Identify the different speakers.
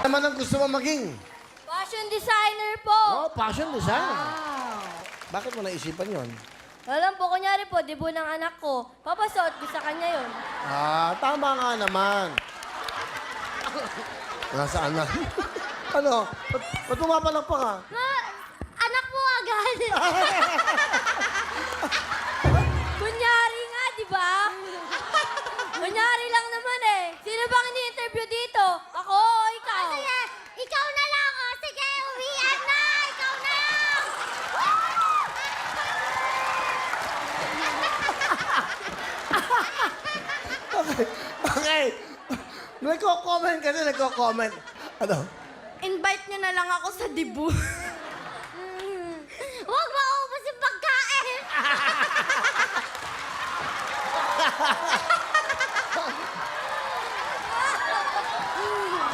Speaker 1: naman ang gusto mo maging?
Speaker 2: Fashion designer po.
Speaker 1: Oh, fashion design. Bakit mo naisipan yon?
Speaker 2: Alam po, kunyari po, debut ng anak ko. Papasuot ko sa kanya yun.
Speaker 1: Ah, tama nga naman. Nasaan na? Ano? Ba't pumapalak pa ka?
Speaker 2: Anak mo agad. Kunyari nga, di ba? Kunyari lang naman eh. Sino bang ini-interview dito? Ako o ikaw? Sige, ikaw na lang. O, sige, uwian na. Ikaw na lang.
Speaker 1: Okay. Nagko-comment kasi, nagko-comment. Ano?
Speaker 2: Invite niyo na lang ako sa debut. Huwag maubos yung pagkain.